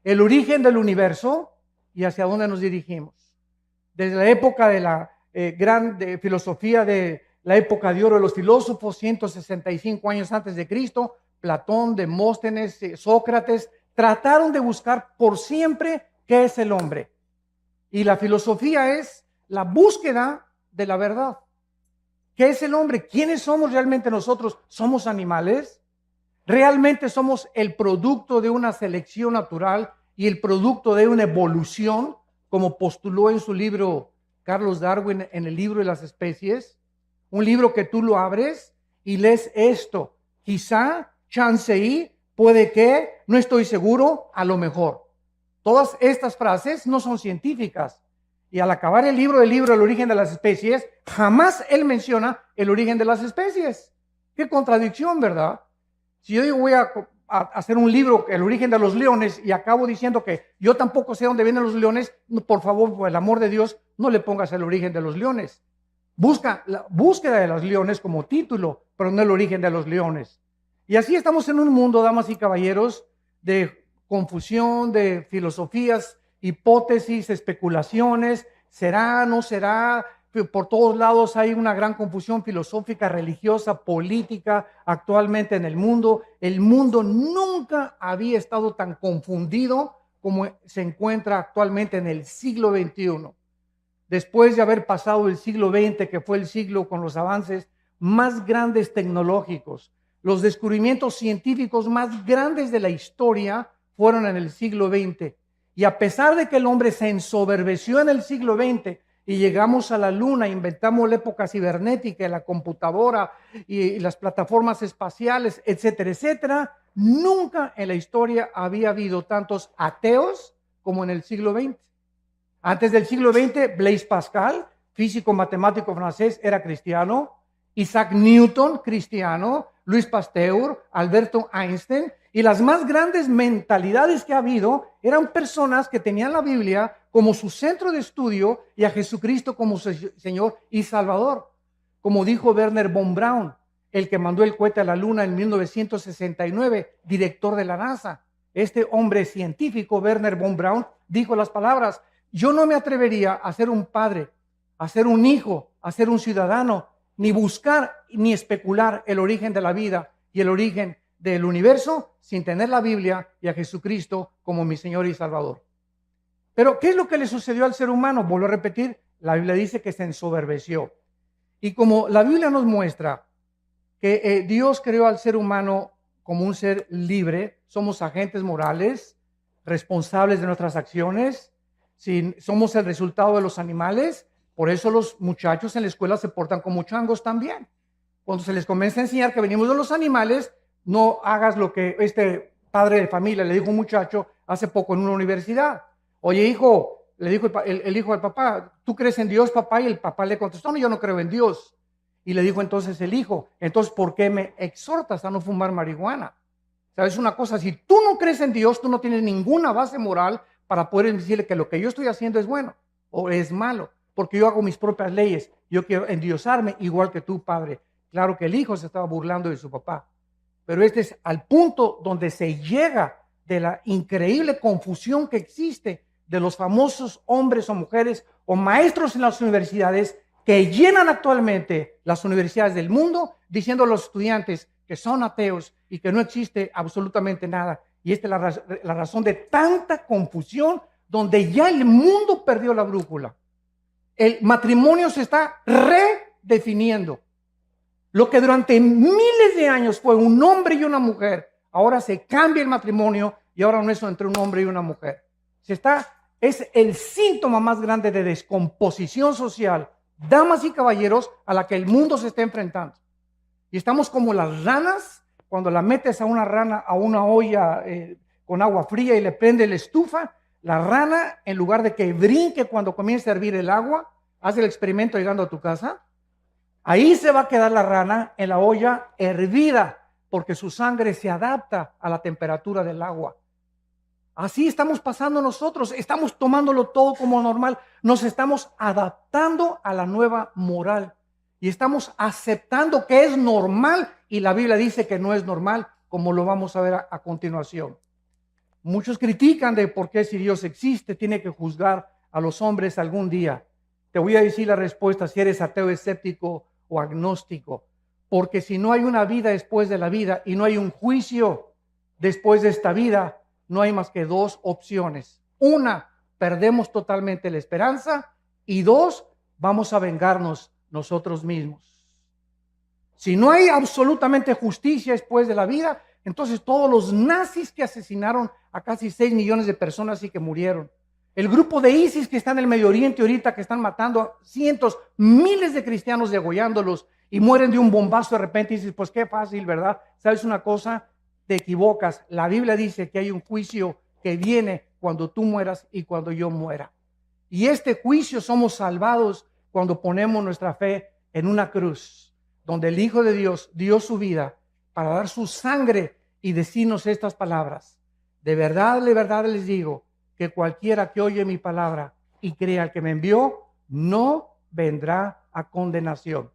el origen del universo y hacia dónde nos dirigimos. Desde la época de la gran filosofía de la época de oro de los filósofos, 165 años antes de Cristo, Platón, Demóstenes, Sócrates, trataron de buscar por siempre qué es el hombre. Y la filosofía es la búsqueda de la verdad. ¿Qué es el hombre? ¿Quiénes somos realmente nosotros? ¿Somos animales? ¿Realmente somos el producto de una selección natural y el producto de una evolución, como postuló en su libro Carlos Darwin en el libro de las especies? Un libro que tú lo abres y lees esto. Quizá, chance y, puede que, no estoy seguro, a lo mejor. Todas estas frases no son científicas. Y al acabar el libro El origen de las especies, jamás él menciona el origen de las especies. Qué contradicción, ¿verdad? Si yo digo voy a hacer un libro, El origen de los leones, y acabo diciendo que yo tampoco sé dónde vienen los leones, por favor, por el amor de Dios, no le pongas el origen de los leones. Busca la búsqueda de los leones como título, pero no el origen de los leones. Y así estamos en un mundo, damas y caballeros, de confusión, de filosofías, hipótesis, especulaciones, será, no será. Por todos lados hay una gran confusión filosófica, religiosa, política actualmente en el mundo. El mundo nunca había estado tan confundido como se encuentra actualmente en el siglo XXI. Después de haber pasado el siglo XX, que fue el siglo con los avances más grandes tecnológicos, los descubrimientos científicos más grandes de la historia fueron en el siglo XX. Y a pesar de que el hombre se ensoberbeció en el siglo XX y llegamos a la luna, inventamos la época cibernética, la computadora y las plataformas espaciales, etcétera, etcétera, nunca en la historia había habido tantos ateos como en el siglo XX. Antes del siglo XX, Blaise Pascal, físico matemático francés, era cristiano. Isaac Newton, cristiano. Louis Pasteur, Alberto Einstein. Y las más grandes mentalidades que ha habido eran personas que tenían la Biblia como su centro de estudio y a Jesucristo como su Señor y Salvador. Como dijo Wernher von Braun, el que mandó el cohete a la luna en 1969, director de la NASA. Este hombre científico, Wernher von Braun, dijo las palabras: yo no me atrevería a ser un padre, a ser un hijo, a ser un ciudadano, ni buscar ni especular el origen de la vida y el origen del universo sin tener la Biblia y a Jesucristo como mi Señor y Salvador. Pero, ¿qué es lo que le sucedió al ser humano? Vuelvo a repetir, la Biblia dice que se ensoberbeció. Y como la Biblia nos muestra que Dios creó al ser humano como un ser libre, somos agentes morales, responsables de nuestras acciones, si somos el resultado de los animales, por eso los muchachos en la escuela se portan como changos también. Cuando se les comienza a enseñar que venimos de los animales, no hagas lo que este padre de familia le dijo a un muchacho hace poco en una universidad. Oye, hijo, le dijo el hijo al papá, ¿tú crees en Dios, papá? Y el papá le contestó, no, yo no creo en Dios. Y le dijo entonces el hijo, entonces, ¿por qué me exhortas a no fumar marihuana? ¿Sabes una cosa? Si tú no crees en Dios, tú no tienes ninguna base moral para poder decirle que lo que yo estoy haciendo es bueno o es malo, porque yo hago mis propias leyes. Yo quiero endiosarme igual que tú, padre. Claro que el hijo se estaba burlando de su papá, pero este es al punto donde se llega de la increíble confusión que existe de los famosos hombres o mujeres o maestros en las universidades que llenan actualmente las universidades del mundo diciendo a los estudiantes que son ateos y que no existe absolutamente nada. Y esta es la razón de tanta confusión, donde ya el mundo perdió la brújula. El matrimonio se está redefiniendo. Lo que durante miles de años fue un hombre y una mujer, ahora se cambia el matrimonio y ahora no es entre un hombre y una mujer. Es el síntoma más grande de descomposición social, damas y caballeros, a la que el mundo se está enfrentando. Y estamos como las ranas, cuando la metes a una rana a una olla con agua fría y le prende la estufa, la rana, en lugar de que brinque cuando comience a hervir el agua, haz el experimento llegando a tu casa, ahí se va a quedar la rana en la olla hervida, porque su sangre se adapta a la temperatura del agua. Así estamos pasando nosotros, estamos tomándolo todo como normal, nos estamos adaptando a la nueva moral. Y estamos aceptando que es normal y la Biblia dice que no es normal, como lo vamos a ver a continuación. Muchos critican de por qué si Dios existe tiene que juzgar a los hombres algún día. Te voy a decir la respuesta si eres ateo, escéptico o agnóstico. Porque si no hay una vida después de la vida y no hay un juicio después de esta vida, no hay más que dos opciones. Una, perdemos totalmente la esperanza, y dos, vamos a vengarnos nosotros mismos. Si no hay absolutamente justicia después de la vida, entonces todos los nazis que asesinaron a casi 6 millones de personas y que murieron, el grupo de ISIS que está en el Medio Oriente ahorita, que están matando a cientos, miles de cristianos, degollándolos, y mueren de un bombazo de repente, y dices, pues qué fácil, ¿verdad? ¿Sabes una cosa? Te equivocas. La Biblia dice que hay un juicio que viene cuando tú mueras y cuando yo muera. Y este juicio somos salvados cuando ponemos nuestra fe en una cruz, donde el Hijo de Dios dio su vida para dar su sangre y decirnos estas palabras. De verdad les digo que cualquiera que oye mi palabra y crea al que me envió, no vendrá a condenación.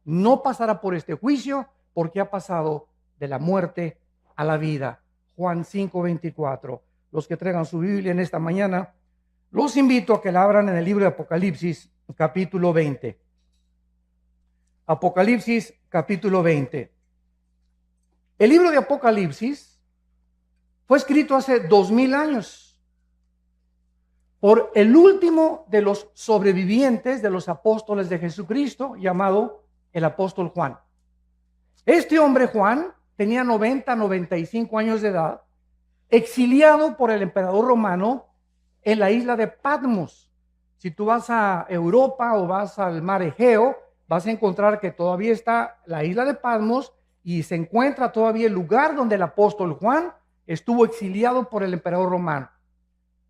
No pasará por este juicio porque ha pasado de la muerte a la vida. Juan 5:24. Los que traigan su Biblia en esta mañana, los invito a que la abran en el libro de Apocalipsis, capítulo 20. Apocalipsis, capítulo 20. El libro de Apocalipsis fue escrito hace 2000 años por el último de los sobrevivientes de los apóstoles de Jesucristo, llamado el apóstol Juan. Este hombre, Juan, tenía 95 años de edad, exiliado por el emperador romano en la isla de Patmos. Si tú vas a Europa o vas al mar Egeo, vas a encontrar que todavía está la isla de Patmos y se encuentra todavía el lugar donde el apóstol Juan estuvo exiliado por el emperador romano.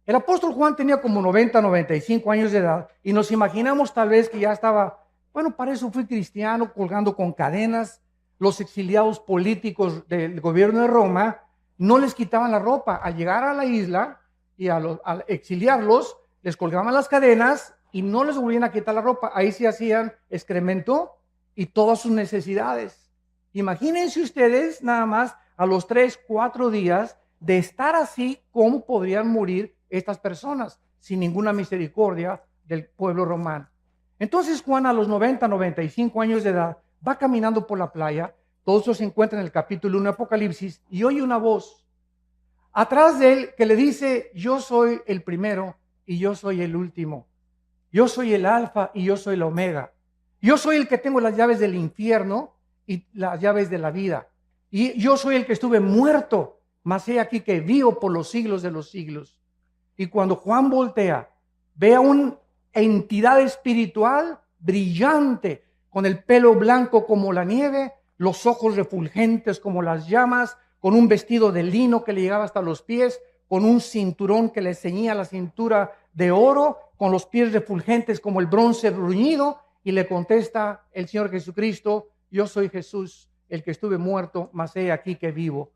El apóstol Juan tenía como 95 años de edad y nos imaginamos tal vez que ya estaba, bueno, para eso fui cristiano, colgando con cadenas. Los exiliados políticos del gobierno de Roma no les quitaban la ropa. Al llegar a la isla y al exiliarlos, les colgaban las cadenas y no les volvían a quitar la ropa. Ahí se hacían excremento y todas sus necesidades. Imagínense ustedes nada más a los 3, 4 días de estar así, cómo podrían morir estas personas sin ninguna misericordia del pueblo romano. Entonces Juan, a los 95 años de edad, va caminando por la playa. Todo eso se encuentra en el capítulo 1 de Apocalipsis, y oye una voz atrás de él que le dice: yo soy el primero y yo soy el último. Yo soy el alfa y yo soy el omega. Yo soy el que tengo las llaves del infierno y las llaves de la vida. Y yo soy el que estuve muerto, mas he aquí que vivo por los siglos de los siglos. Y cuando Juan voltea, ve a una entidad espiritual brillante, con el pelo blanco como la nieve, los ojos refulgentes como las llamas, con un vestido de lino que le llegaba hasta los pies, con un cinturón que le ceñía la cintura de oro, con los pies refulgentes como el bronce bruñido, y le contesta el Señor Jesucristo: yo soy Jesús, el que estuve muerto, mas he aquí que vivo.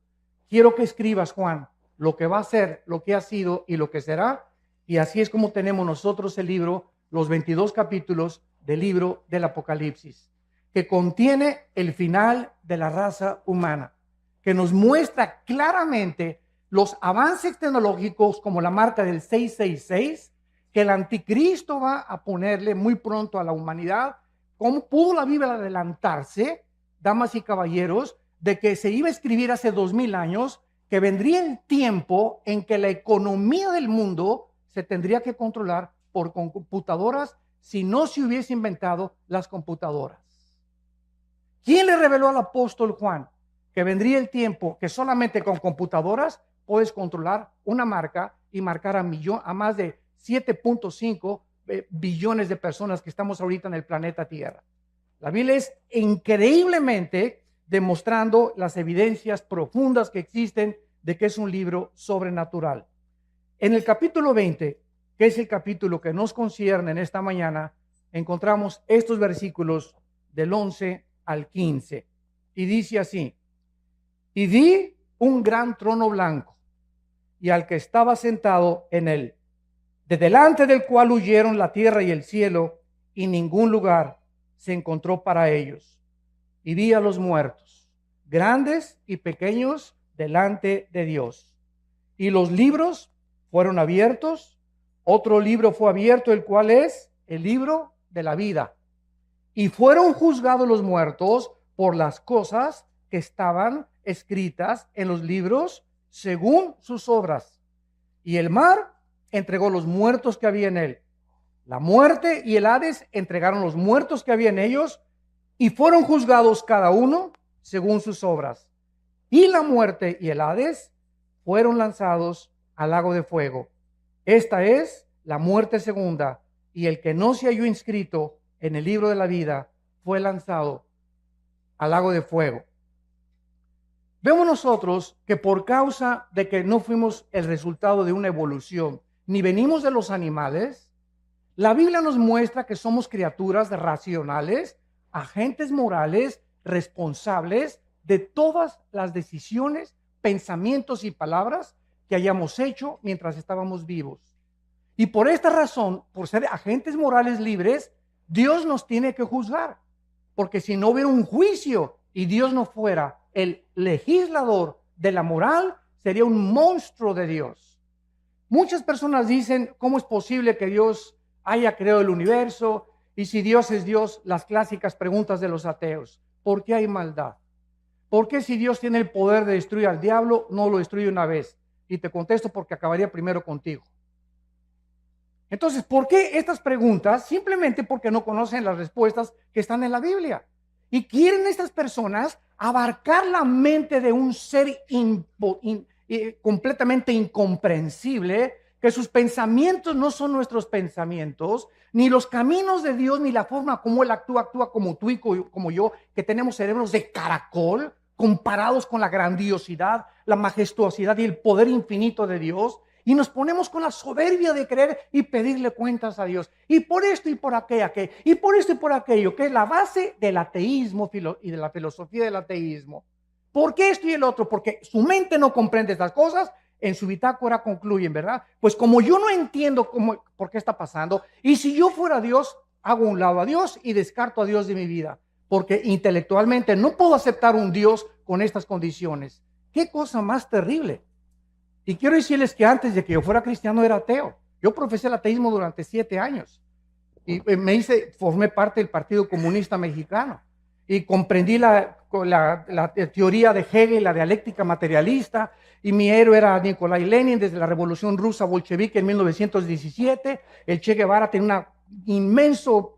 Quiero que escribas, Juan, lo que va a ser, lo que ha sido y lo que será. Y así es como tenemos nosotros el libro, los 22 capítulos del libro del Apocalipsis, que contiene el final de la raza humana, que nos muestra claramente los avances tecnológicos como la marca del 666, que el anticristo va a ponerle muy pronto a la humanidad. ¿Cómo pudo la Biblia adelantarse, damas y caballeros, de que se iba a escribir hace 2000 años, que vendría el tiempo en que la economía del mundo se tendría que controlar por computadoras si no se hubiese inventado las computadoras? ¿Quién le reveló al apóstol Juan que vendría el tiempo que solamente con computadoras puedes controlar una marca y marcar a más de 7.5 billones de personas que estamos ahorita en el planeta Tierra? La Biblia es increíblemente demostrando las evidencias profundas que existen de que es un libro sobrenatural. En el capítulo 20, que es el capítulo que nos concierne en esta mañana, encontramos estos versículos del 11 al 15. Y dice así: y vi un gran trono blanco y al que estaba sentado en él, de delante del cual huyeron la tierra y el cielo, y ningún lugar se encontró para ellos. Y vi a los muertos, grandes y pequeños, delante de Dios. Y los libros fueron abiertos. Otro libro fue abierto, el cual es el libro de la vida. Y fueron juzgados los muertos por las cosas que estaban escritas en los libros según sus obras. Y el mar entregó los muertos que había en él. La muerte y el Hades entregaron los muertos que había en ellos y fueron juzgados cada uno según sus obras. Y la muerte y el Hades fueron lanzados al lago de fuego. Esta es la muerte segunda, y el que no se halló inscrito en el libro de la vida fue lanzado al lago de fuego. Vemos nosotros que por causa de que no fuimos el resultado de una evolución, ni venimos de los animales, la Biblia nos muestra que somos criaturas racionales, agentes morales, responsables de todas las decisiones, pensamientos y palabras que hayamos hecho mientras estábamos vivos. Y por esta razón, por ser agentes morales libres, Dios nos tiene que juzgar. Porque si no hubiera un juicio y Dios no fuera el legislador de la moral, sería un monstruo de Dios. Muchas personas dicen, ¿cómo es posible que Dios haya creado el universo? Y si Dios es Dios, las clásicas preguntas de los ateos. ¿Por qué hay maldad? ¿Por qué si Dios tiene el poder de destruir al diablo, no lo destruye una vez? Y te contesto porque acabaría primero contigo. Entonces, ¿por qué estas preguntas? Simplemente porque no conocen las respuestas que están en la Biblia. Y quieren estas personas abarcar la mente de un ser completamente incomprensible, que sus pensamientos no son nuestros pensamientos, ni los caminos de Dios, ni la forma como Él actúa como tú y como yo, que tenemos cerebros de caracol, comparados con la grandiosidad, la majestuosidad y el poder infinito de Dios. Y nos ponemos con la soberbia de creer y pedirle cuentas a Dios. Y por esto y por aquello, y por esto y por aquello, que es la base del ateísmo y de la filosofía del ateísmo. ¿Por qué esto y el otro? Porque su mente no comprende estas cosas. En su bitácora concluyen, ¿verdad? Pues como yo no entiendo por qué está pasando, y si yo fuera Dios, hago un lado a Dios y descarto a Dios de mi vida. Porque intelectualmente no puedo aceptar un Dios con estas condiciones. ¿Qué cosa más terrible? Y quiero decirles que antes de que yo fuera cristiano era ateo. Yo profesé el ateísmo durante 7 años. Y formé parte del Partido Comunista Mexicano. Y comprendí la teoría de Hegel, la dialéctica materialista. Y mi héroe era Nikolai Lenin desde la Revolución Rusa Bolchevique en 1917. El Che Guevara tenía un inmenso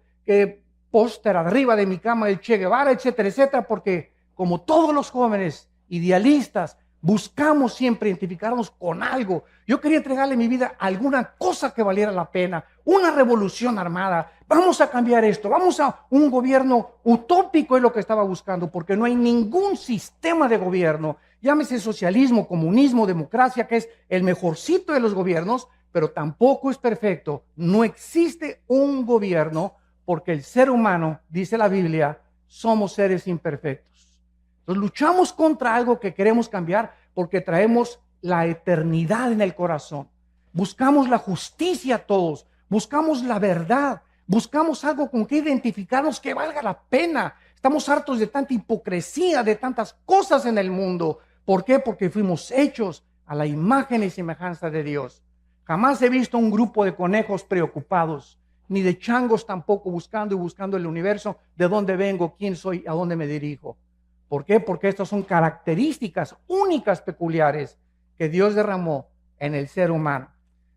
póster arriba de mi cama del Che Guevara, etcétera, etcétera. Porque como todos los jóvenes idealistas, buscamos siempre identificarnos con algo. Yo quería entregarle mi vida a alguna cosa que valiera la pena, una revolución armada. Vamos a cambiar esto, vamos a un gobierno utópico, es lo que estaba buscando, porque no hay ningún sistema de gobierno, llámese socialismo, comunismo, democracia, que es el mejorcito de los gobiernos, pero tampoco es perfecto. No existe un gobierno porque el ser humano, dice la Biblia, somos seres imperfectos. Entonces luchamos contra algo que queremos cambiar porque traemos la eternidad en el corazón. Buscamos la justicia todos, buscamos la verdad, buscamos algo con que identificarnos que valga la pena. Estamos hartos de tanta hipocresía, de tantas cosas en el mundo. ¿Por qué? Porque fuimos hechos a la imagen y semejanza de Dios. Jamás he visto un grupo de conejos preocupados, ni de changos tampoco buscando el universo, de dónde vengo, quién soy, a dónde me dirijo. ¿Por qué? Porque estas son características únicas, peculiares, que Dios derramó en el ser humano.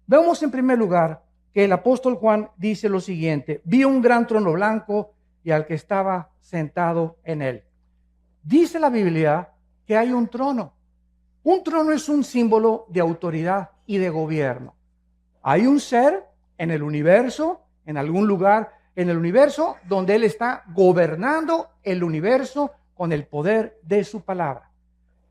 Vemos en primer lugar que el apóstol Juan dice lo siguiente: vi un gran trono blanco y al que estaba sentado en él. Dice la Biblia que hay un trono. Un trono es un símbolo de autoridad y de gobierno. Hay un ser en el universo, en algún lugar en el universo, donde Él está gobernando el universo con el poder de su palabra.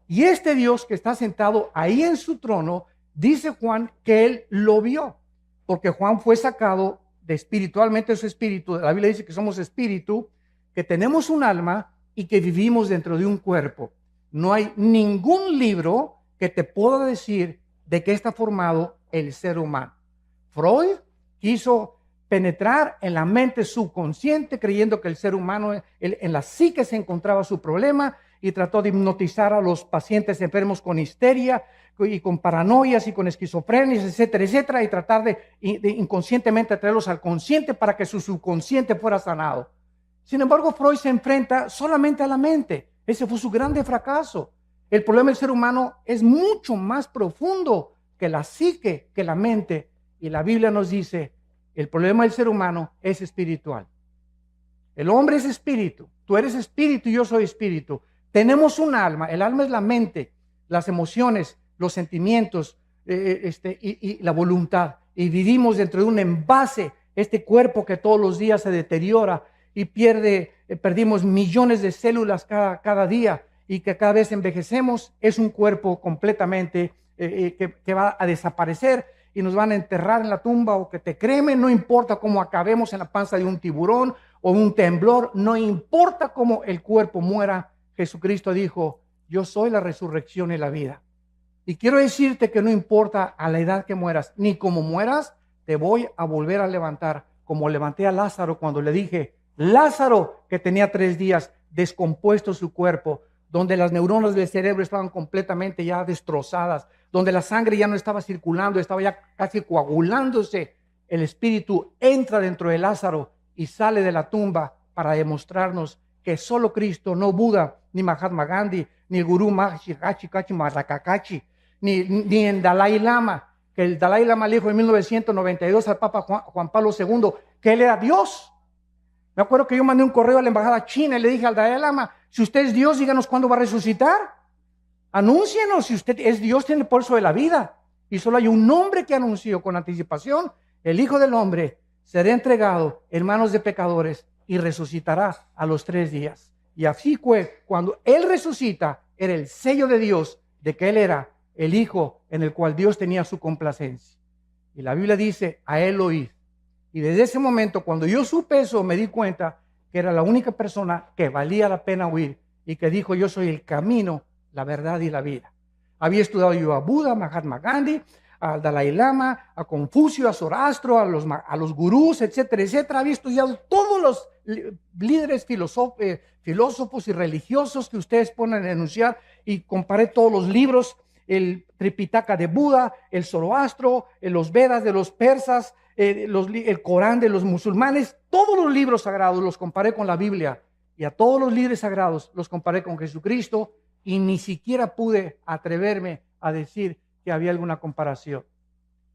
Y este Dios que está sentado ahí en su trono, dice Juan que Él lo vio, porque Juan fue sacado de espiritualmente su espíritu. La Biblia dice que somos espíritu, que tenemos un alma y que vivimos dentro de un cuerpo. No hay ningún libro que te pueda decir de qué está formado el ser humano. Freud quiso penetrar en la mente subconsciente creyendo que el ser humano, en la psique se encontraba su problema, y trató de hipnotizar a los pacientes enfermos con histeria y con paranoias y con esquizofrenias, etcétera, etcétera, y tratar de inconscientemente traerlos al consciente para que su subconsciente fuera sanado. Sin embargo, Freud se enfrenta solamente a la mente. Ese fue su grande fracaso. El problema del ser humano es mucho más profundo que la psique, que la mente. Y la Biblia nos dice, el problema del ser humano es espiritual. El hombre es espíritu, tú eres espíritu y yo soy espíritu. Tenemos un alma, el alma es la mente, las emociones, los sentimientos y la voluntad. Y vivimos dentro de un envase, este cuerpo que todos los días se deteriora y perdimos millones de células cada día y que cada vez envejecemos. Es un cuerpo completamente que va a desaparecer y nos van a enterrar en la tumba o que te cremen, no importa cómo acabemos en la panza de un tiburón o un temblor, no importa cómo el cuerpo muera. Jesucristo dijo, yo soy la resurrección y la vida. Y quiero decirte que no importa a la edad que mueras, ni cómo mueras, te voy a volver a levantar, como levanté a Lázaro cuando le dije, Lázaro, que tenía 3 días descompuesto su cuerpo, donde las neuronas del cerebro estaban completamente ya destrozadas, donde la sangre ya no estaba circulando, estaba ya casi coagulándose. El espíritu entra dentro de Lázaro y sale de la tumba para demostrarnos que solo Cristo, no Buda, ni Mahatma Gandhi, ni el gurú Maharishi Kachi Marakakachi, ni el Dalai Lama, que el Dalai Lama le dijo en 1992 al Papa Juan Pablo II que él era Dios. Me acuerdo que yo mandé un correo a la embajada china y le dije al Dalai Lama, si usted es Dios, díganos cuándo va a resucitar. Anúncienos, si usted es Dios, tiene el pulso de la vida. Y solo hay un nombre que anunció con anticipación, el Hijo del Hombre será entregado en manos de pecadores y resucitará a los 3 días. Y así fue, cuando Él resucita, era el sello de Dios de que Él era el Hijo en el cual Dios tenía su complacencia. Y la Biblia dice, a Él oíd. Y desde ese momento, cuando yo supe eso, me di cuenta que era la única persona que valía la pena oír y que dijo, yo soy el camino, la verdad y la vida. Había estudiado yo a Buda, a Mahatma Gandhi, al Dalai Lama, a Confucio, a Zoroastro, a los gurús, etcétera, etcétera. Había estudiado todos los líderes filósofos y religiosos que ustedes ponen a enunciar y comparé todos los libros, el Tripitaka de Buda, el Zoroastro, los Vedas de los persas, el Corán de los musulmanes, todos los libros sagrados los comparé con la Biblia y a todos los líderes sagrados los comparé con Jesucristo y ni siquiera pude atreverme a decir que había alguna comparación.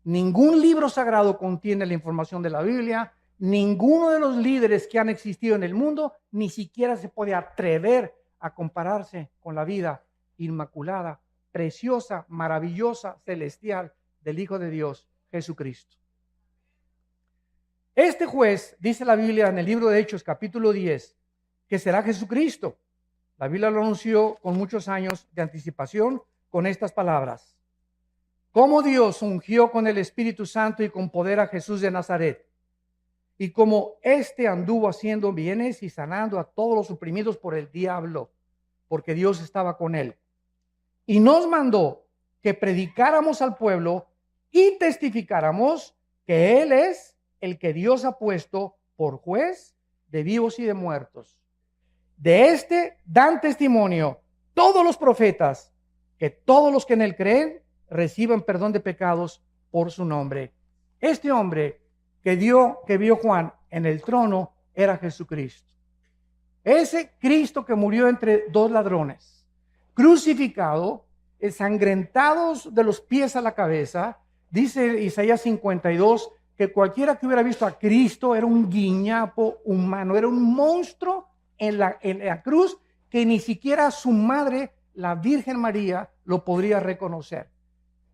Ningún libro sagrado contiene la información de la Biblia, ninguno de los líderes que han existido en el mundo ni siquiera se puede atrever a compararse con la vida inmaculada, preciosa, maravillosa, celestial del Hijo de Dios, Jesucristo. Este juez, dice la Biblia en el libro de Hechos, capítulo 10, que será Jesucristo. La Biblia lo anunció con muchos años de anticipación con estas palabras. Cómo Dios ungió con el Espíritu Santo y con poder a Jesús de Nazaret. Y como éste anduvo haciendo bienes y sanando a todos los oprimidos por el diablo, porque Dios estaba con él. Y nos mandó que predicáramos al pueblo y testificáramos que Él es el que Dios ha puesto por juez de vivos y de muertos. De este dan testimonio todos los profetas, que todos los que en Él creen reciban perdón de pecados por su nombre. Este hombre que vio Juan en el trono era Jesucristo. Ese Cristo que murió entre 2 ladrones, crucificado, ensangrentados de los pies a la cabeza. Dice Isaías 52 que cualquiera que hubiera visto a Cristo era un guiñapo humano, era un monstruo en la cruz que ni siquiera su madre, la Virgen María, lo podría reconocer.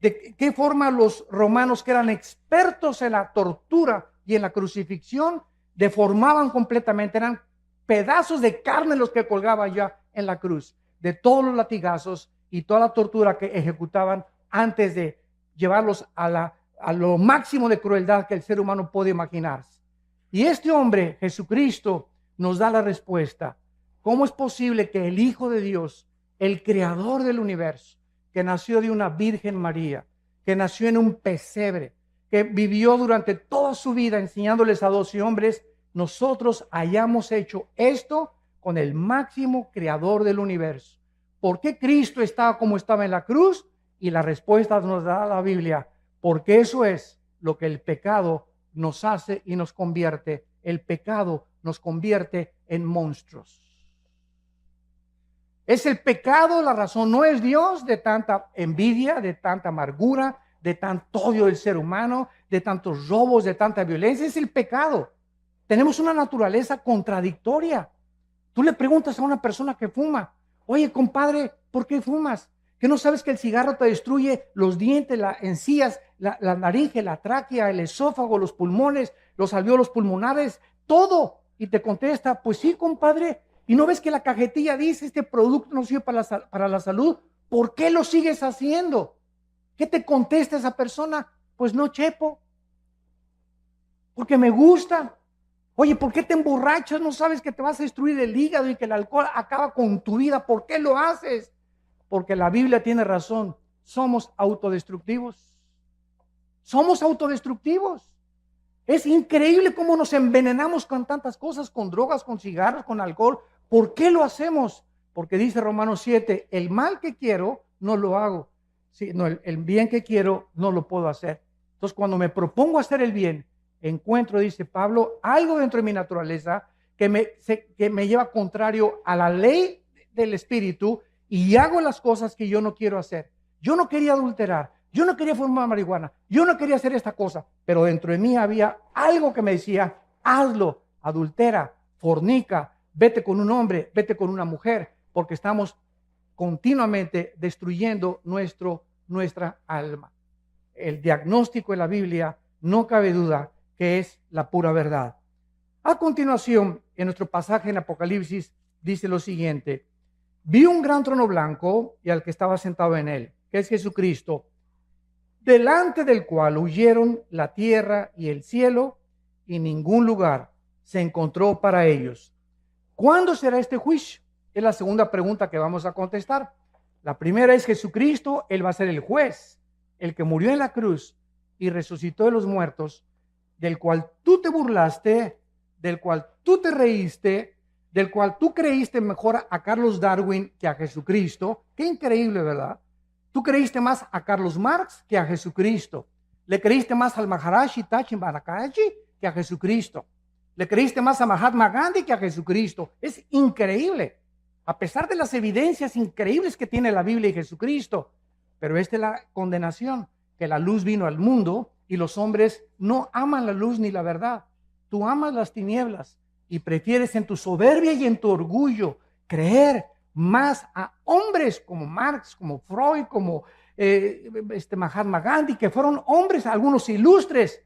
¿De qué forma los romanos, que eran expertos en la tortura y en la crucifixión, deformaban completamente? Eran pedazos de carne los que colgaban ya en la cruz, de todos los latigazos y toda la tortura que ejecutaban antes de llevarlos a lo máximo de crueldad que el ser humano puede imaginarse. Y este hombre, Jesucristo, nos da la respuesta. ¿Cómo es posible que el Hijo de Dios, el creador del universo, que nació de una Virgen María, que nació en un pesebre, que vivió durante toda su vida enseñándoles a 12 hombres, nosotros hayamos hecho esto con el máximo creador del universo? ¿por qué Cristo estaba como estaba en la cruz? Y la respuesta nos da la Biblia, porque eso es lo que el pecado nos hace y nos convierte. El pecado nos convierte en monstruos. Es el pecado la razón, no es Dios de tanta envidia, de tanta amargura, de tanto odio del ser humano, de tantos robos, de tanta violencia. Es el pecado. Tenemos una naturaleza contradictoria. Tú le preguntas a una persona que fuma, oye, compadre, ¿por qué fumas? ¿Que no sabes que el cigarro te destruye los dientes, las encías, la laringe, la tráquea, el esófago, los pulmones, los alvéolos pulmonares, todo? Y te contesta, pues sí, compadre. ¿Y no ves que la cajetilla dice, este producto no sirve para la salud? ¿Por qué lo sigues haciendo? ¿Qué te contesta esa persona? Pues no, chepo, porque me gusta. Oye, ¿por qué te emborrachas? ¿No sabes que te vas a destruir el hígado y que el alcohol acaba con tu vida? ¿Por qué lo haces? Porque la Biblia tiene razón. Somos autodestructivos. Somos autodestructivos. Es increíble cómo nos envenenamos con tantas cosas, con drogas, con cigarros, con alcohol. ¿Por qué lo hacemos? Porque dice Romanos 7, el mal que quiero no lo hago. Sí, no, el bien que quiero no lo puedo hacer. Entonces, cuando me propongo hacer el bien, encuentro, dice Pablo, algo dentro de mi naturaleza que me lleva contrario a la ley del Espíritu y hago las cosas que yo no quiero hacer. Yo no quería adulterar, yo no quería fumar marihuana, yo no quería hacer esta cosa, pero dentro de mí había algo que me decía, hazlo, adultera, fornica, vete con un hombre, vete con una mujer, porque estamos continuamente destruyendo nuestra alma. El diagnóstico de la Biblia, no cabe duda que es la pura verdad. A continuación, en nuestro pasaje en Apocalipsis, dice lo siguiente: vi un gran trono blanco y al que estaba sentado en él, que es Jesucristo, delante del cual huyeron la tierra y el cielo, y ningún lugar se encontró para ellos. ¿Cuándo será este juicio? Es la segunda pregunta que vamos a contestar. La primera es Jesucristo, Él va a ser el juez, el que murió en la cruz y resucitó de los muertos, del cual tú te burlaste, del cual tú te reíste, del cual tú creíste mejor a Carlos Darwin que a Jesucristo. Qué increíble, ¿verdad? Tú creíste más a Carlos Marx que a Jesucristo. Le creíste más al Maharaji Tachi Marakaji que a Jesucristo. Le creíste más a Mahatma Gandhi que a Jesucristo. Es increíble, a pesar de las evidencias increíbles que tiene la Biblia y Jesucristo. Pero esta es la condenación, que la luz vino al mundo y los hombres no aman la luz ni la verdad. Tú amas las tinieblas y prefieres en tu soberbia y en tu orgullo creer más a hombres como Marx, como Freud, como Mahatma Gandhi, que fueron hombres, algunos ilustres,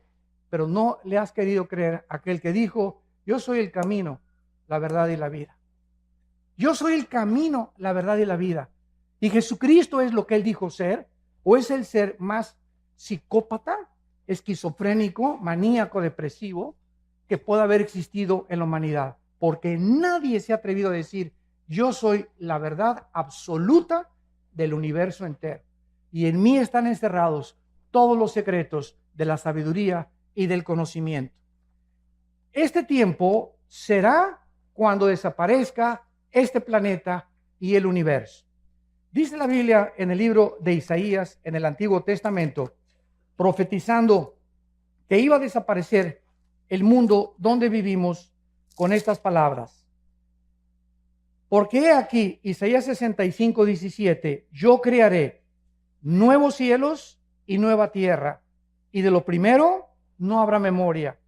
pero no le has querido creer a aquel que dijo, yo soy el camino, la verdad y la vida. Yo soy el camino, la verdad y la vida. ¿Y Jesucristo es lo que él dijo ser? ¿O es el ser más psicópata, esquizofrénico, maníaco, depresivo que pueda haber existido en la humanidad? Porque nadie se ha atrevido a decir, yo soy la verdad absoluta del universo entero. Y en mí están encerrados todos los secretos de la sabiduría y del conocimiento. Este tiempo será cuando desaparezca este planeta y el universo. Dice la Biblia en el libro de Isaías, en el Antiguo Testamento, profetizando que iba a desaparecer el mundo donde vivimos con estas palabras. Porque aquí, Isaías 65, 17, yo crearé nuevos cielos y nueva tierra, y de lo primero no habrá memoria,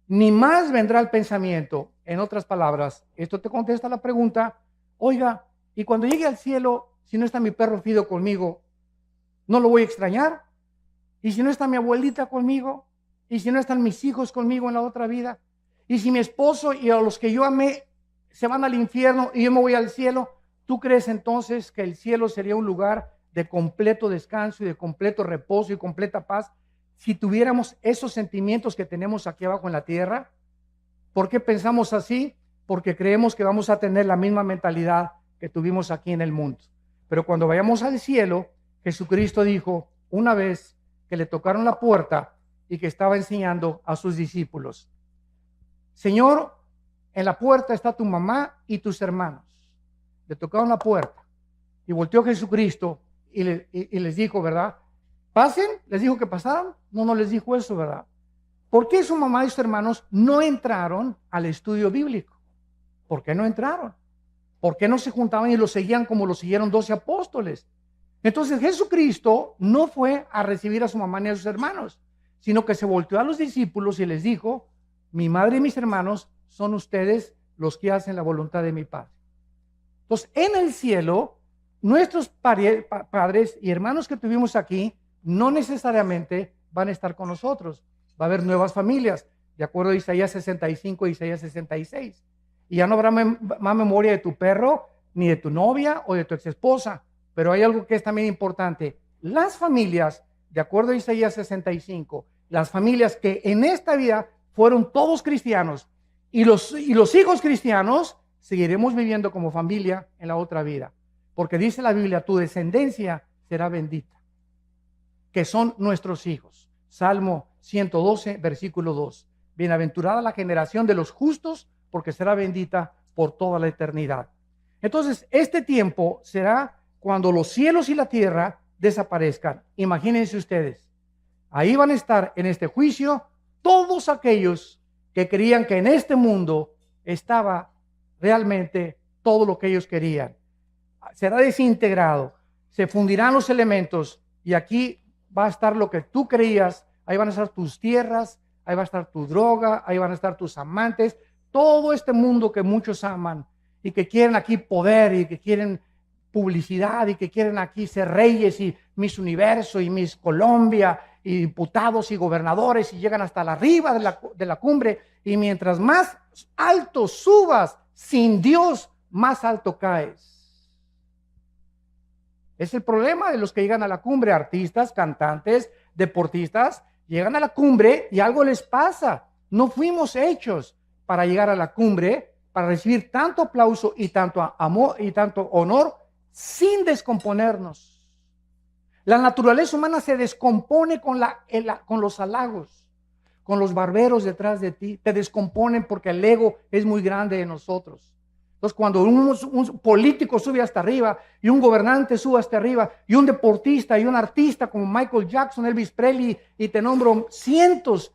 ni más vendrá el pensamiento. En otras palabras, esto te contesta la pregunta, oiga, y cuando llegue al cielo, si no está mi perro Fido conmigo, ¿no lo voy a extrañar? Y si no está mi abuelita conmigo, y si no están mis hijos conmigo en la otra vida, y si mi esposo y a los que yo amé se van al infierno y yo me voy al cielo, ¿tú crees entonces que el cielo sería un lugar de completo descanso y de completo reposo y completa paz si tuviéramos esos sentimientos que tenemos aquí abajo en la tierra? ¿Por qué pensamos así? Porque creemos que vamos a tener la misma mentalidad que tuvimos aquí en el mundo. Pero cuando vayamos al cielo, Jesucristo dijo una vez que le tocaron la puerta y que estaba enseñando a sus discípulos, Señor, en la puerta está tu mamá y tus hermanos. Le tocaron la puerta. Y volteó Jesucristo y les dijo, ¿verdad? Pasen, les dijo que pasaran. No, no les dijo eso, ¿verdad? ¿Por qué su mamá y sus hermanos no entraron al estudio bíblico? ¿Por qué no entraron? ¿Por qué no se juntaban y lo seguían como lo siguieron 12 apóstoles? Entonces Jesucristo no fue a recibir a su mamá ni a sus hermanos, sino que se volteó a los discípulos y les dijo, mi madre y mis hermanos son ustedes los que hacen la voluntad de mi Padre. Entonces, en el cielo, nuestros padres y hermanos que tuvimos aquí no necesariamente van a estar con nosotros. Va a haber nuevas familias, de acuerdo a Isaías 65 e Isaías 66. Y ya no habrá más memoria de tu perro, ni de tu novia o de tu exesposa. Pero hay algo que es también importante. Las familias, de acuerdo a Isaías 65, las familias que en esta vida fueron todos cristianos y los hijos cristianos, seguiremos viviendo como familia en la otra vida. Porque dice la Biblia, tu descendencia será bendita, que son nuestros hijos. Salmo 112, versículo 2. Bienaventurada la generación de los justos, porque será bendita por toda la eternidad. Entonces, este tiempo será cuando los cielos y la tierra desaparezcan. Imagínense ustedes, ahí van a estar en este juicio todos aquellos que creían que en este mundo estaba realmente todo lo que ellos querían. Será desintegrado, se fundirán los elementos y aquí va a estar lo que tú creías. Ahí van a estar tus tierras, ahí va a estar tu droga, ahí van a estar tus amantes, todo este mundo que muchos aman y que quieren aquí poder y que quieren publicidad y que quieren aquí ser reyes y Miss Universo y Miss Colombia y diputados y gobernadores y llegan hasta la arriba de la cumbre, y mientras más alto subas sin Dios, más alto caes. Es el problema de los que llegan a la cumbre, artistas, cantantes, deportistas, llegan a la cumbre y algo les pasa. No fuimos hechos para llegar a la cumbre, para recibir tanto aplauso y tanto amor y tanto honor sin descomponernos. La naturaleza humana se descompone con los halagos, con los barberos detrás de ti. Te descomponen porque el ego es muy grande de nosotros. Entonces, cuando un político sube hasta arriba y un gobernante sube hasta arriba y un deportista y un artista como Michael Jackson, Elvis Presley y te nombro cientos,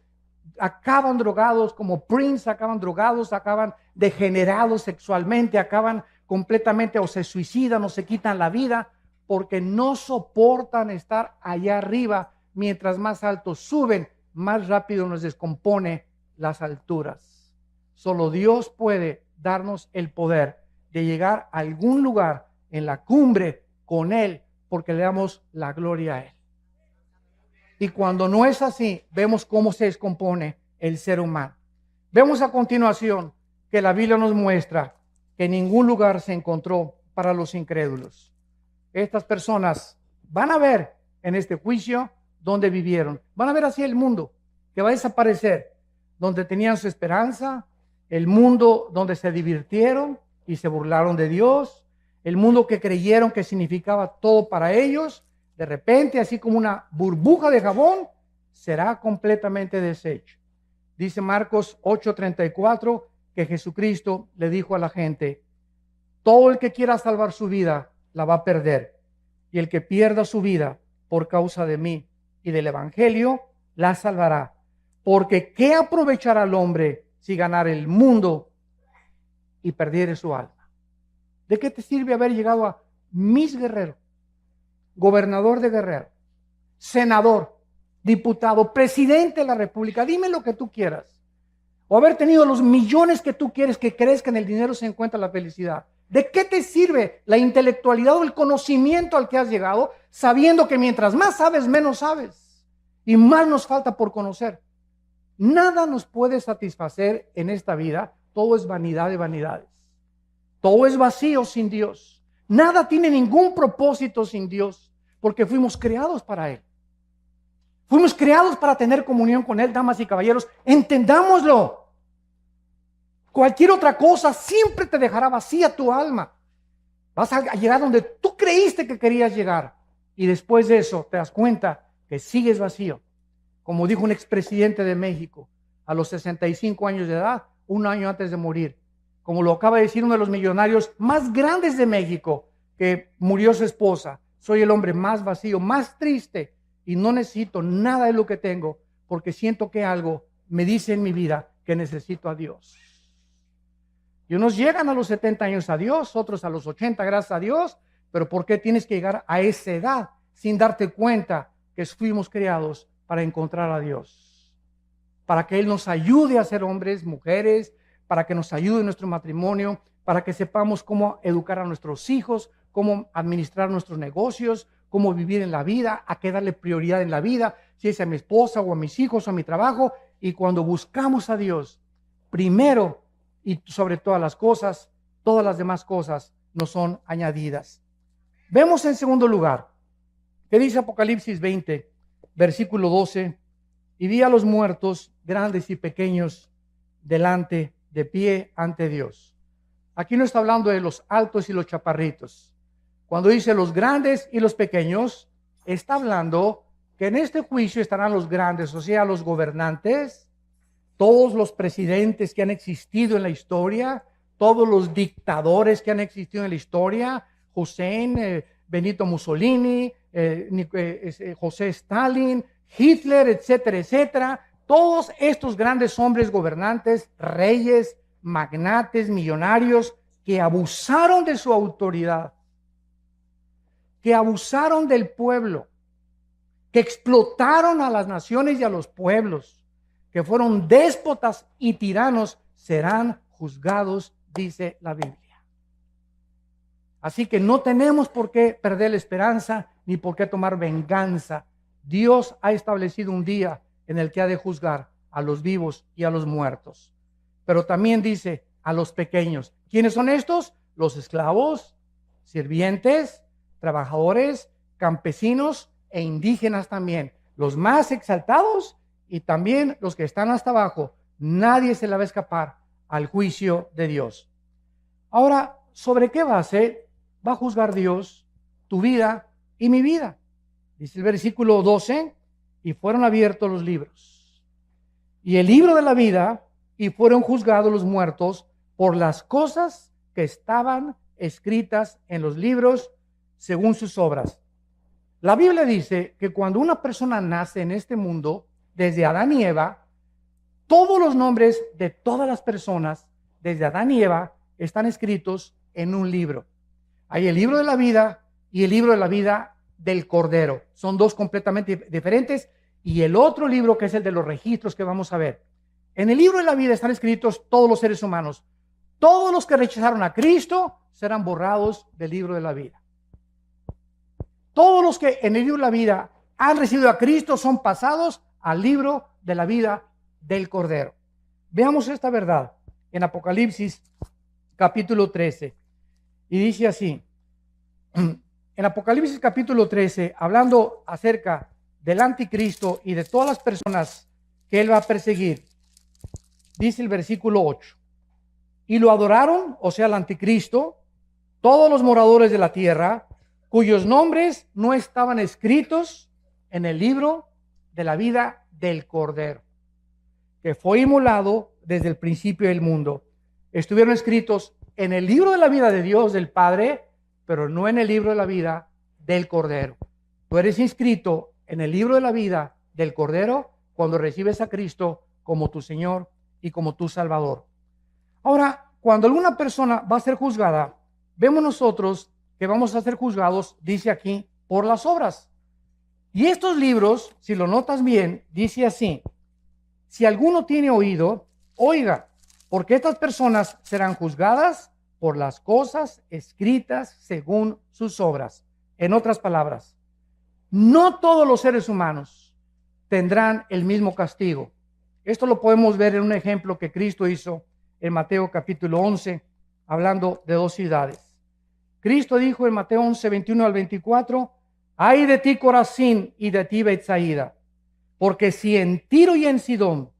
acaban drogados, como Prince, acaban drogados, acaban degenerados sexualmente, acaban completamente o se suicidan o se quitan la vida porque no soportan estar allá arriba. Mientras más altos suben, más rápido nos descompone las alturas. Solo Dios puede darnos el poder de llegar a algún lugar en la cumbre con Él, porque le damos la gloria a Él. Y cuando no es así, vemos cómo se descompone el ser humano. Vemos a continuación que la Biblia nos muestra que ningún lugar se encontró para los incrédulos. Estas personas van a ver en este juicio donde vivieron. Van a ver así el mundo que va a desaparecer, donde tenían su esperanza, el mundo donde se divirtieron y se burlaron de Dios, el mundo que creyeron que significaba todo para ellos. De repente, así como una burbuja de jabón, será completamente deshecho. Dice Marcos 8:34 que Jesucristo le dijo a la gente, todo el que quiera salvar su vida la va a perder, y el que pierda su vida por causa de mí y del evangelio la salvará. Porque ¿qué aprovechará el hombre si ganara el mundo y perdiere su alma? ¿De qué te sirve haber llegado a Miss Guerrero, gobernador de Guerrero, senador, diputado, presidente de la República? Dime lo que tú quieras. O haber tenido los millones que tú quieres, que crees que en el dinero se encuentra la felicidad. ¿De qué te sirve la intelectualidad o el conocimiento al que has llegado, sabiendo que mientras más sabes, menos sabes? Y más nos falta por conocer. Nada nos puede satisfacer en esta vida. Todo es vanidad de vanidades. Todo es vacío sin Dios. Nada tiene ningún propósito sin Dios, porque fuimos creados para Él. Fuimos creados para tener comunión con Él, damas y caballeros. Entendámoslo. Cualquier otra cosa siempre te dejará vacía tu alma. Vas a llegar donde tú creíste que querías llegar. Y después de eso te das cuenta que sigues vacío. Como dijo un expresidente de México, a los 65 años de edad, un año antes de morir. Como lo acaba de decir uno de los millonarios más grandes de México, que murió su esposa. Soy el hombre más vacío, más triste y no necesito nada de lo que tengo porque siento que algo me dice en mi vida que necesito a Dios. Y unos llegan a los 70 años a Dios, otros a los 80, gracias a Dios, pero ¿por qué tienes que llegar a esa edad sin darte cuenta que fuimos creados para encontrar a Dios? Para que Él nos ayude a ser hombres, mujeres, para que nos ayude en nuestro matrimonio, para que sepamos cómo educar a nuestros hijos, cómo administrar nuestros negocios, cómo vivir en la vida, a qué darle prioridad en la vida, si es a mi esposa o a mis hijos o a mi trabajo. Y cuando buscamos a Dios, primero y sobre todas las cosas, todas las demás cosas nos son añadidas. Vemos en segundo lugar, que dice Apocalipsis 20, versículo 12, y vi a los muertos, grandes y pequeños, delante, de pie ante Dios. Aquí no está hablando de los altos y los chaparritos. Cuando dice los grandes y los pequeños, está hablando que en este juicio estarán los grandes, o sea, los gobernantes, todos los presidentes que han existido en la historia, todos los dictadores que han existido en la historia, Hussein, Benito Mussolini, José Stalin, Hitler, etcétera, etcétera. Todos estos grandes hombres gobernantes, reyes, magnates, millonarios, que abusaron de su autoridad, que abusaron del pueblo, que explotaron a las naciones y a los pueblos, que fueron déspotas y tiranos, serán juzgados, dice la Biblia. Así que no tenemos por qué perder la esperanza ni por qué tomar venganza. Dios ha establecido un día en el que ha de juzgar a los vivos y a los muertos. Pero también dice a los pequeños. ¿Quiénes son estos? Los esclavos, sirvientes, trabajadores, campesinos e indígenas también. Los más exaltados y también los que están hasta abajo. Nadie se le va a escapar al juicio de Dios. Ahora, ¿sobre qué base va a juzgar Dios tu vida y mi vida? Dice el versículo 12, y fueron abiertos los libros. Y el libro de la vida, y fueron juzgados los muertos por las cosas que estaban escritas en los libros según sus obras. La Biblia dice que cuando una persona nace en este mundo, desde Adán y Eva, todos los nombres de todas las personas, desde Adán y Eva, están escritos en un libro. Hay el libro de la vida y el libro de la vida del Cordero. Son dos completamente diferentes. Y el otro libro, que es el de los registros que vamos a ver. En el libro de la vida están escritos todos los seres humanos. Todos los que rechazaron a Cristo serán borrados del libro de la vida. Todos los que en el libro de la vida han recibido a Cristo son pasados al libro de la vida del Cordero. Veamos esta verdad en Apocalipsis capítulo 13. Y dice así, en Apocalipsis capítulo 13, hablando acerca del anticristo y de todas las personas que él va a perseguir, dice el versículo 8, y lo adoraron, o sea, el anticristo, todos los moradores de la tierra, cuyos nombres no estaban escritos en el libro de la vida del Cordero, que fue inmolado desde el principio del mundo. Estuvieron escritos en el libro de la vida de Dios, del Padre, pero no en el libro de la vida del Cordero. Tú eres inscrito en el libro de la vida del Cordero cuando recibes a Cristo como tu Señor y como tu Salvador. Ahora, cuando alguna persona va a ser juzgada, vemos nosotros que vamos a ser juzgados, dice aquí, por las obras. Y estos libros, si lo notas bien, dice así: si alguno tiene oído, oiga, porque estas personas serán juzgadas por las cosas escritas según sus obras. En otras palabras, no todos los seres humanos tendrán el mismo castigo. Esto lo podemos ver en un ejemplo que Cristo hizo en Mateo capítulo 11, hablando de dos ciudades. Cristo dijo en Mateo 11, 21 al 24, ay de ti Corazín y de ti Betsaida, porque si en Tiro y en Sidón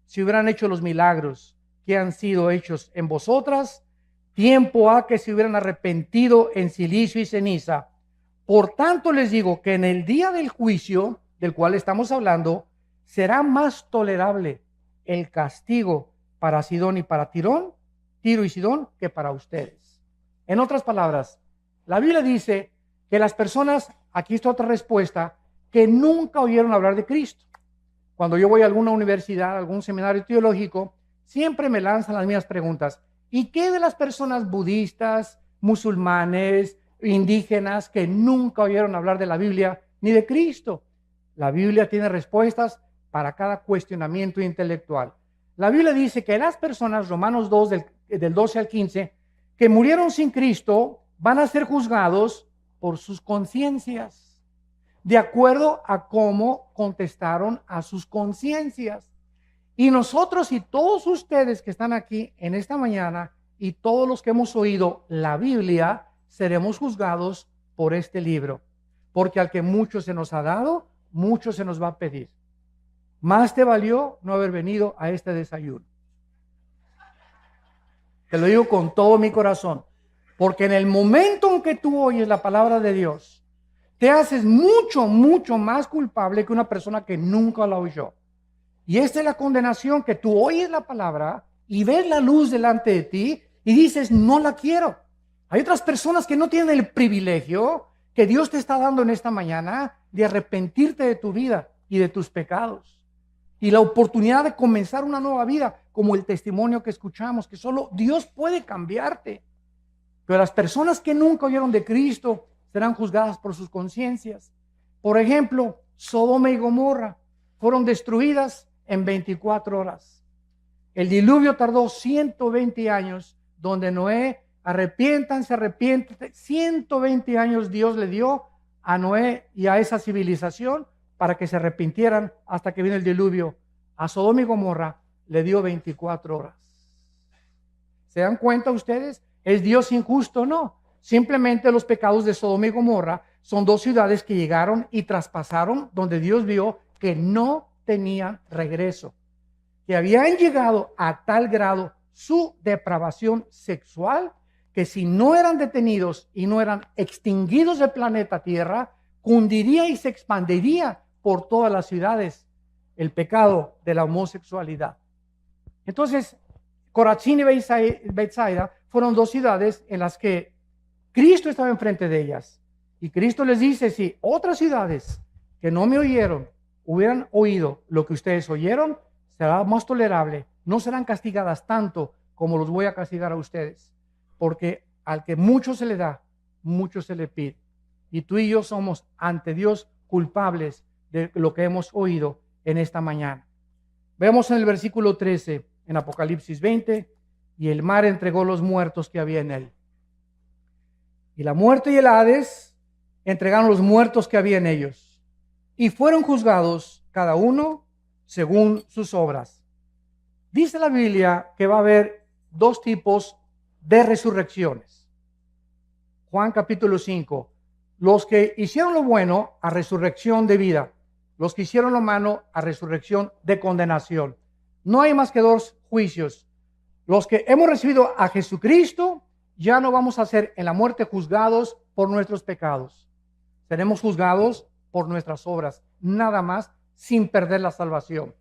se hubieran hecho los milagros que han sido hechos en vosotras, tiempo ha que se hubieran arrepentido en silicio y ceniza. Por tanto les digo que en el día del juicio, del cual estamos hablando, será más tolerable el castigo para Sidón y para Tiro y Sidón, que para ustedes. En otras palabras, La Biblia dice que las personas, aquí está otra respuesta, que nunca oyeron hablar de Cristo. Cuando yo voy a alguna universidad, a algún seminario teológico, siempre me lanzan las mismas preguntas. ¿Y qué de las personas budistas, musulmanes, indígenas que nunca oyeron hablar de la Biblia ni de Cristo? La Biblia tiene respuestas para cada cuestionamiento intelectual. La Biblia dice que las personas, Romanos 2, del 12 al 15, que murieron sin Cristo, van a ser juzgados por sus conciencias, de acuerdo a cómo contestaron a sus conciencias. Y nosotros y todos ustedes que están aquí en esta mañana y todos los que hemos oído la Biblia, seremos juzgados por este libro. Porque al que mucho se nos ha dado, mucho se nos va a pedir. Más te valió no haber venido a este desayuno. Te lo digo con todo mi corazón. Porque en el momento en que tú oyes la palabra de Dios, te haces mucho, mucho más culpable que una persona que nunca la oyó. Y esta es la condenación, que tú oyes la palabra y ves la luz delante de ti y dices, no la quiero. Hay otras personas que no tienen el privilegio que Dios te está dando en esta mañana de arrepentirte de tu vida y de tus pecados. Y la oportunidad de comenzar una nueva vida, como el testimonio que escuchamos, que solo Dios puede cambiarte. Pero las personas que nunca oyeron de Cristo serán juzgadas por sus conciencias. Por ejemplo, Sodoma y Gomorra fueron destruidas en 24 horas. El diluvio tardó 120 años, donde Noé, arrepiéntanse, 120 años Dios le dio a Noé y a esa civilización para que se arrepintieran hasta que vino el diluvio. A Sodoma y Gomorra le dio 24 horas. ¿Se dan cuenta ustedes? ¿Es Dios injusto? No. Simplemente los pecados de Sodoma y Gomorra son dos ciudades que llegaron y traspasaron donde Dios vio que no tenían regreso, que habían llegado a tal grado su depravación sexual que si no eran detenidos y no eran extinguidos del planeta Tierra, cundiría y se expandiría por todas las ciudades el pecado de la homosexualidad. Entonces, Corazín y Betsaida fueron dos ciudades en las que Cristo estaba enfrente de ellas. Y Cristo les dice, si otras ciudades que no me oyeron hubieran oído lo que ustedes oyeron, será más tolerable. No serán castigadas tanto como los voy a castigar a ustedes. Porque al que mucho se le da, mucho se le pide. Y tú y yo somos ante Dios culpables de lo que hemos oído en esta mañana. Vemos en el versículo 13, en Apocalipsis 20, y el mar entregó los muertos que había en él. Y la muerte y el Hades entregaron los muertos que había en ellos. Y fueron juzgados cada uno según sus obras. Dice la Biblia que va a haber dos tipos de resurrecciones. Juan capítulo 5. Los que hicieron lo bueno a resurrección de vida. Los que hicieron lo malo a resurrección de condenación. No hay más que dos juicios. Los que hemos recibido a Jesucristo, ya no vamos a ser en la muerte juzgados por nuestros pecados. Seremos juzgados por nuestras obras, nada más, sin perder la salvación.